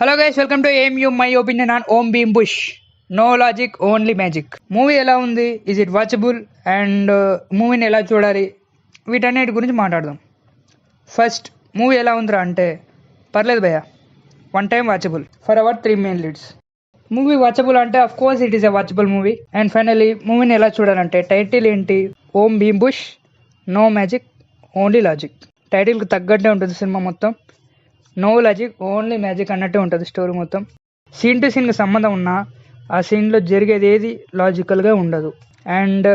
Hello guys, welcome to AMU my opinion on Om Bheem bush. No logic, only magic. Movie ఎలా ఉంది, is it watchable, and మూవీని ఎలా చూడాలి, వీటన్నిటి గురించి మాట్లాడదాం. ఫస్ట్, మూవీ ఎలా ఉందిరా అంటే పర్లేదు భయ్య, one time watchable for our 3 main leads. Movie watchable అంటే of course it is a watchable movie. And finally మూవీని ఎలా చూడాలంటే టైటిల్ ఏంటి, Om Bheem bush, no magic, only logic. టైటిల్కి తగ్గట్టే ఉంటుంది సినిమా మొత్తం. నో లాజిక్, ఓన్లీ మ్యాజిక్ అన్నట్టే ఉంటుంది స్టోరీ మొత్తం. సీన్ టు సీన్కి సంబంధం ఉన్నా ఆ సీన్లో జరిగేది ఏది లాజికల్గా ఉండదు. అండ్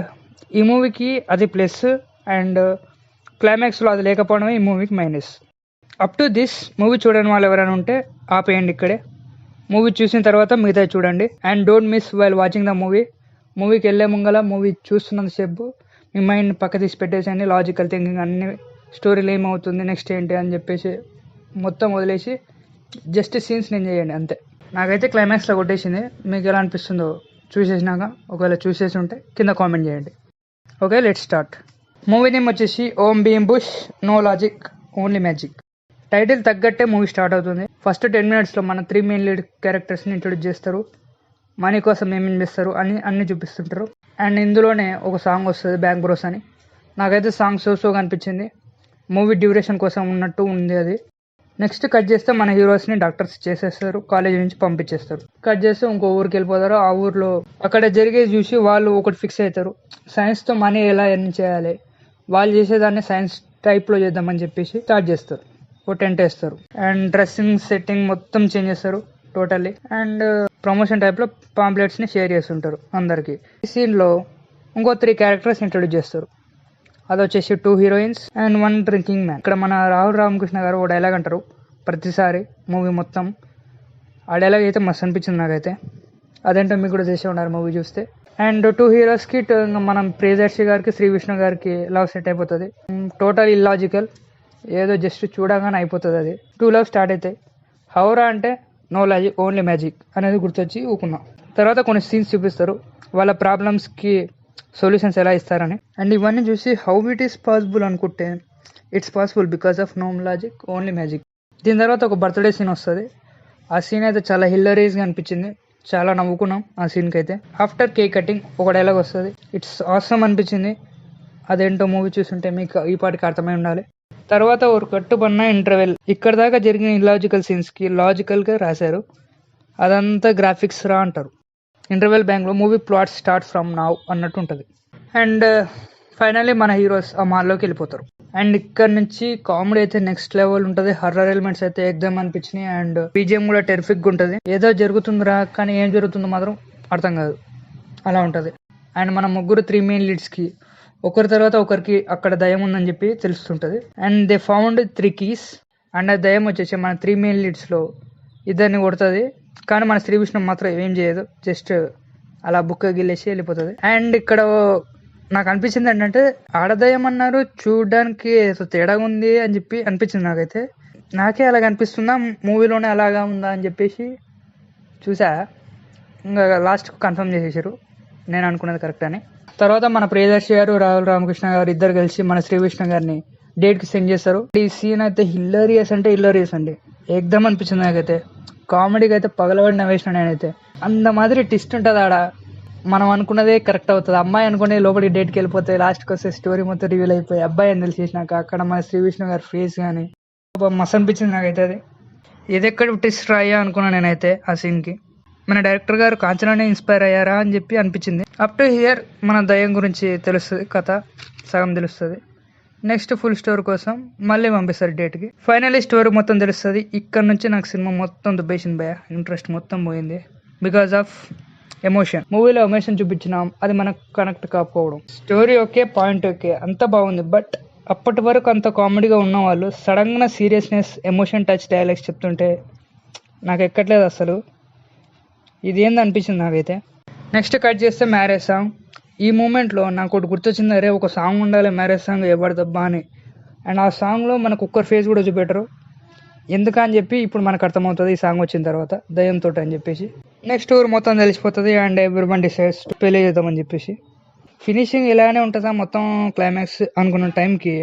ఈ మూవీకి అది ప్లస్, అండ్ క్లైమాక్స్లో అది లేకపోవడమే ఈ మూవీకి minus. Up to this movie చూడని వాళ్ళు ఎవరైనా ఉంటే ఆపేయండి ఇక్కడే. మూవీ చూసిన తర్వాత మిగతా చూడండి. And don't miss while watching the movie. మూవీకి వెళ్ళే ముంగల మూవీ చూస్తున్నంతసేపు మీ మైండ్ పక్క తీసి పెట్టేసి లాజికల్ థింకింగ్ అన్ని స్టోరీలో ఏమవుతుంది, నెక్స్ట్ ఏంటి అని చెప్పేసి మొత్తం వదిలేసి జస్ట్ సీన్స్ నేను చేయండి అంతే. నాకైతే క్లైమాక్స్లో కొట్టేసింది. మీకు ఎలా అనిపిస్తుందో చూసేసినాక, ఒకవేళ చూసేసి ఉంటే కింద కామెంట్ చేయండి. Okay, let start. Movie name వచ్చేసి Om Bheem bush, no logic, only magic. Title తగ్గట్టే మూవీ స్టార్ట్ అవుతుంది. ఫస్ట్ 10 minutesలో మన 3 మెయిన్ లీడ్ క్యారెక్టర్స్ని ఇంట్రొడ్యూస్ చేస్తారు. మనీ కోసం ఏమేమి చేస్తారు అని అన్నీ చూపిస్తుంటారు. అండ్ ఇందులోనే ఒక సాంగ్ వస్తుంది, బ్యాంక్ బ్రోస్ అని. నాకైతే సాంగ్ సో కనిపించింది. మూవీ డ్యూరేషన్ కోసం ఉన్నట్టు ఉంది అది. నెక్స్ట్ కట్ చేస్తే మన హీరోస్ని డాక్టర్స్ చేసేస్తారు, కాలేజ్ నుంచి పంపించేస్తారు. కట్ చేస్తే ఇంకో ఊరికి వెళ్ళిపోతారు. ఆ ఊర్లో అక్కడ జరిగేది చూసి వాళ్ళు ఒకటి ఫిక్స్ అవుతారు, సైన్స్తో మనీ ఎలా ఎర్న్ చేయాలి, వాళ్ళు చేసేదాన్ని సైన్స్ టైప్లో చేద్దామని చెప్పేసి స్టార్ట్ చేస్తారు. ఓ టెంట్ వేస్తారు అండ్ డ్రెస్సింగ్ సెట్టింగ్ మొత్తం చేంజ్ చేస్తారు టోటల్లీ. అండ్ ప్రమోషన్ టైప్లో పాంప్లెట్స్ని షేర్ చేస్తుంటారు అందరికీ. ఈ సీన్లో ఇంకో 3 క్యారెక్టర్స్ ఇంట్రొడ్యూస్ చేస్తారు. అది వచ్చేసి 2 heroines అండ్ 1 డ్రింకింగ్ మ్యాన్. ఇక్కడ మన రాహుల్ రామకృష్ణ గారు ఓ డైలాగ్ అంటారు ప్రతిసారి మూవీ మొత్తం. ఆ డైలాగ్ అయితే మస్తు అనిపించింది నాకైతే. అదేంటో మీకు కూడా చేసే ఉన్నారు మూవీ చూస్తే. అండ్ 2 heroesకి మనం ప్రియదర్శి గారికి, శ్రీ విష్ణు గారికి లవ్ సెట్ అయిపోతుంది. టోటల్ ఇల్లాజికల్, ఏదో జస్ట్ చూడగానే అయిపోతుంది అది. 2 love స్టార్ట్ అవుతాయి. హౌరా అంటే నో లాజిక్, ఓన్లీ మ్యాజిక్ అనేది గుర్తొచ్చి ఊకున్నాం. తర్వాత కొన్ని సీన్స్ చూపిస్తారు, వాళ్ళ ప్రాబ్లమ్స్కి సొల్యూషన్స్ ఎలా ఇస్తారని. అండ్ ఇవన్నీ చూసి హౌ ఇట్ ఈస్ పాసిబుల్ అనుకుంటే it's possible because of no logic, only magic. దీని తర్వాత ఒక బర్త్డే సీన్ వస్తుంది. ఆ సీన్ అయితే చాలా హిల్లరీస్గా అనిపించింది, చాలా నవ్వుకున్నాం ఆ సీన్కి అయితే. ఆఫ్టర్ కేక్ కటింగ్ ఒక డైలాగ్ వస్తుంది, ఇట్స్ ఆసమ్ అనిపించింది. అదేంటో మూవీ చూస్తుంటే మీకు ఈ పాటికి అర్థమై ఉండాలి. తర్వాత ఒక కట్టుబన్న ఇంటర్వెల్. ఇక్కడ దాకా జరిగిన ఇల్లాజికల్ సీన్స్కి లాజికల్గా రాశారు. అదంతా గ్రాఫిక్స్ రా అంటారు. ఇంటర్వెల్ బ్యాంక్లో movie plot start from now అన్నట్టు ఉంటుంది. అండ్ ఫైనల్లీ మన హీరోస్ ఆ మాల్లోకి వెళ్ళిపోతారు. అండ్ ఇక్కడ నుంచి కామెడీ అయితే నెక్స్ట్ లెవెల్ ఉంటుంది. హర్రర్ ఎలిమెంట్స్ అయితే ఎగ్జామ్ అనిపించినాయి. అండ్ బీజిఎం కూడా టెరిఫిక్గా ఉంటుంది. ఏదో జరుగుతుందిరా కానీ ఏం జరుగుతుందో మాత్రం అర్థం కాదు, అలా ఉంటుంది. అండ్ మన ముగ్గురు 3 మెయిన్ లీడ్స్కి ఒకరి తర్వాత ఒకరికి అక్కడ దయ్యం ఉందని చెప్పి తెలుస్తుంటుంది. And they found 3 keys. And ఆ దయ్యం వచ్చేసి మన 3 మెయిన్ లీడ్స్లో ఇద్దరిని కొడుతుంది. కానీ మన శ్రీ విష్ణు మాత్రం ఏం చేయదు, జస్ట్ అలా బుక్క గిల్లేసి వెళ్ళిపోతుంది. అండ్ ఇక్కడ నాకు అనిపించింది ఏంటంటే ఆడదయం అన్నారు, చూడడానికి తేడాగా ఉంది అని చెప్పి అనిపించింది నాకైతే. నాకే అలాగ అనిపిస్తుందా, మూవీలోనే అలాగా ఉందా అని చెప్పేసి చూసా. ఇంకా లాస్ట్కు కన్ఫర్మ్ చేసేసారు నేను అనుకున్నది కరెక్ట్ అని. తర్వాత మన ప్రియదర్శి గారు, రాహుల్ రామకృష్ణ గారు ఇద్దరు కలిసి మన శ్రీ విష్ణు గారిని డేట్కి సెండ్ చేస్తారు. ఈ సీన్ అయితే హిల్లరియస్ అంటే హిల్లరియస్ అండి, ఎగ్దమ్ అనిపించింది నాకైతే. కామెడీకి అయితే పగలబడిన వేసిన నేనైతే. అంత మాదిరి ట్విస్ట్ ఉంటుంది ఆడ. మనం అనుకున్నదే కరెక్ట్ అవుతుంది. అమ్మాయి అనుకునే లోపలికి డేట్కి వెళ్ళిపోతే లాస్ట్కి వస్తే స్టోరీ మొత్తం రివీల్ అయిపోయి అబ్బాయి అని తెలిసేసినాక అక్కడ మన శ్రీ విష్ణు గారి ఫేస్ కానీ మస్తు అనిపించింది నాకైతే. అది ఇది ఎక్కడ ట్విస్ట్ రాయ్యా అనుకున్నాను నేనైతే ఆ సీన్కి. మన డైరెక్టర్ గారు కాంచనానే ఇన్స్పైర్ అయ్యారా అని చెప్పి అనిపించింది. అప్ టు హియర్ మన దయ్యం గురించి తెలుస్తుంది, కథ సగం తెలుస్తుంది. నెక్స్ట్ ఫుల్ స్టోరీ కోసం మళ్ళీ పంపిస్తారు డేట్కి. ఫైనలీ స్టోరీ మొత్తం తెలుస్తుంది. ఇక్కడ నుంచి నాకు సినిమా మొత్తం దుబ్బేసింది భయ, ఇంట్రెస్ట్ మొత్తం పోయింది బికాజ్ ఆఫ్ ఎమోషన్. మూవీలో ఎమోషన్ చూపించినాం, అది మనకు కనెక్ట్ కాకపోవడం. స్టోరీ ఓకే, పాయింట్ ఓకే, అంత బాగుంది. బట్ అప్పటి వరకు అంత కామెడీగా ఉన్న వాళ్ళు సడన్గా సీరియస్నెస్, ఎమోషన్ టచ్ డైలాగ్స్ చెప్తుంటే నాకు ఎక్కట్లేదు అసలు. ఇది ఏంది అనిపించింది నాకైతే. నెక్స్ట్ కట్ చేస్తే మ్యారేజ్ సాంగ్. ఈ మూమెంట్లో నాకు ఒకటి గుర్తొచ్చింది, అరే ఒక సాంగ్ ఉండాలి మ్యారేజ్ సాంగ్ ఎవరిదబ్బా అని. అండ్ ఆ సాంగ్లో మనకు ఒక్కరు ఫేస్ కూడా చూపెట్టరు, ఎందుకని చెప్పి ఇప్పుడు మనకు అర్థమవుతుంది ఈ సాంగ్ వచ్చిన తర్వాత దయ్యంతో అని చెప్పేసి. నెక్స్ట్ ఊరు మొత్తం తెలిసిపోతుంది. అండ్ ఎవ్రీవన్ డిసైడ్స్ పెళ్లి చేద్దామని చెప్పేసి. ఫినిషింగ్ ఇలానే ఉంటుందా మొత్తం క్లైమాక్స్ అనుకున్న టైంకి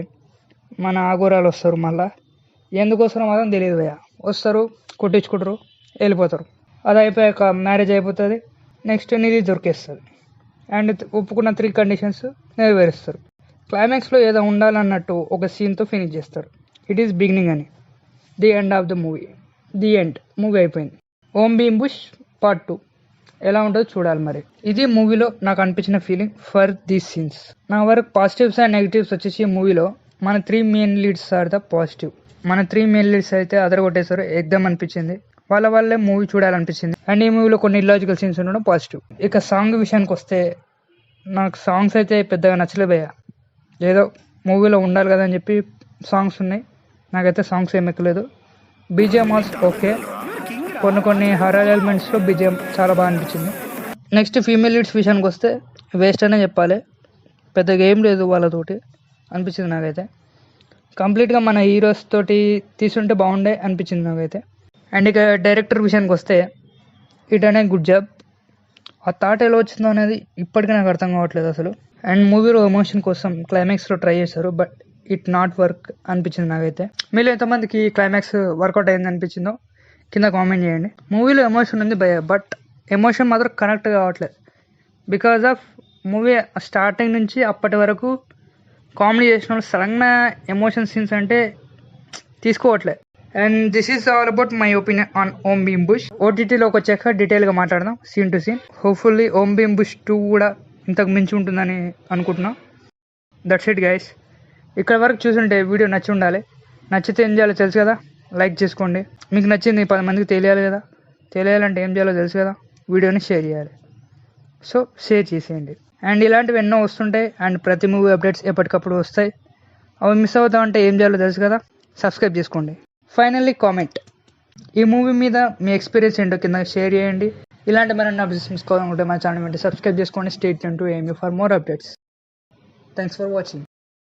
మన ఆగోరాలు వస్తారు. మళ్ళీ ఎందుకు వస్తారో మాత్రం తెలియదు భయ్య. వస్తారు, కొట్టించుకుంటారు, వెళ్ళిపోతారు. అది అయిపోయాక మ్యారేజ్ అయిపోతుంది. నెక్స్ట్ నిధి దొరికేస్తుంది అండ్ ఒప్పుకున్న 3 కండిషన్స్ నెరవేరుస్తారు. క్లైమాక్స్లో ఏదో ఉండాలన్నట్టు ఒక సీన్తో ఫినిష్ చేస్తారు. ఇట్ ఈస్ బిగినింగ్ అని. The end of the movie. The end. Movie అయిపోయింది. ఓం భీమ్ బుష్ పార్ట్ 2 ఎలా ఉంటుందో చూడాలి మరి. ఇది మూవీలో నాకు అనిపించిన ఫీలింగ్ ఫర్ దీస్ సీన్స్. నా వరకు పాజిటివ్స్ అండ్ నెగిటివ్స్ వచ్చేసి మూవీలో మన 3 main leads are the positive. మన 3 మెయిన్ లీడ్స్ అయితే అదరగొట్టేశారు. ఎగ్దమ్ అనిపించింది. వాళ్ళే మూవీ చూడాలనిపించింది. అండ్ ఈ మూవీలో కొన్ని ఇల్లాజికల్ సీన్స్ ఉండడం పాజిటివ్. ఇక సాంగ్ విషయానికి వస్తే నాకు సాంగ్స్ అయితే పెద్దగా నచ్చలేదయ్యా. ఏదో మూవీలో ఉండాలి కదా అని చెప్పి సాంగ్స్ ఉన్నాయి. నాకైతే సాంగ్స్ ఏం ఎక్కలేదు. BGM ఆల్స్ okay. కొన్ని హర్రర్ ఎలిమెంట్స్లో బీజిఎం చాలా బాగా అనిపించింది. నెక్స్ట్ ఫీమేల్ లీడ్స్ విషయానికి వస్తే వేస్ట్ అనే చెప్పాలి. పెద్దగా ఏం లేదు వాళ్ళతోటి అనిపించింది నాకైతే. కంప్లీట్గా మన హీరోస్ తోటి తీసుంటే బాగుండే అనిపించింది నాకైతే. అండ్ ఇక డైరెక్టర్ విషయానికి వస్తే ఇట్ అనే గుడ్ జాబ్. ఆ థాట్ ఎలా వచ్చిందో అనేది ఇప్పటికీ నాకు అర్థం కావట్లేదు అసలు. అండ్ మూవీలో ఎమోషన్ కోసం క్లైమాక్స్లో ట్రై చేశారు, బట్ ఇట్ నాట్ వర్క్ అనిపించింది నాకైతే. మీలో ఎంతమందికి క్లైమాక్స్ వర్కౌట్ అయింది అనిపించిందో కింద కామెంట్ చేయండి. మూవీలో ఎమోషన్ ఉంది భయ, బట్ ఎమోషన్ మాత్రం కనెక్ట్ కావట్లేదు. బికాజ్ ఆఫ్ మూవీ స్టార్టింగ్ నుంచి అప్పటి వరకు కామెడీ చేసిన వాళ్ళు సడన్గా ఎమోషన్ సీన్స్ అంటే తీసుకోవట్లేదు. And this is all about my opinion on Om Bheem bush. ఓటీటీలోకి వచ్చాక డీటెయిల్గా మాట్లాడదాం scene to scene. Hopefully Om Bheem bush 2 కూడా ఇంతకు మించి ఉంటుందని అనుకుంటున్నాం. That's it guys. ఇక్కడ వరకు చూసుంటే వీడియో నచ్చి ఉండాలి. నచ్చితే ఏం చేయాలో తెలుసు కదా, లైక్ చేసుకోండి. మీకు నచ్చింది 10 మందికి తెలియాలి కదా. తెలియాలంటే ఏం చేయాలో తెలుసు కదా, వీడియోని షేర్ చేయాలి. సో షేర్ చేసేయండి. అండ్ ఇలాంటివి ఎన్నో వస్తుంటాయి. అండ్ ప్రతి మూవీ అప్డేట్స్ ఎప్పటికప్పుడు వస్తాయి. అవి మిస్ అవుతామంటే ఏం చేయాలో తెలుసు కదా, సబ్స్క్రైబ్ చేసుకోండి. Finally comment. ఈ మూవీ మీద మీ ఎక్స్పీరియన్స్ ఏంటో కింద షేర్ చేయండి. ఇలాంటి మరిన్ని అప్డేట్స్ మిస్ కావాలనుకుంటే మా ఛానల్ వెంటనే సబ్స్క్రైబ్ చేసుకోండి. Stay tune to AMU for more updates. Thanks for watching.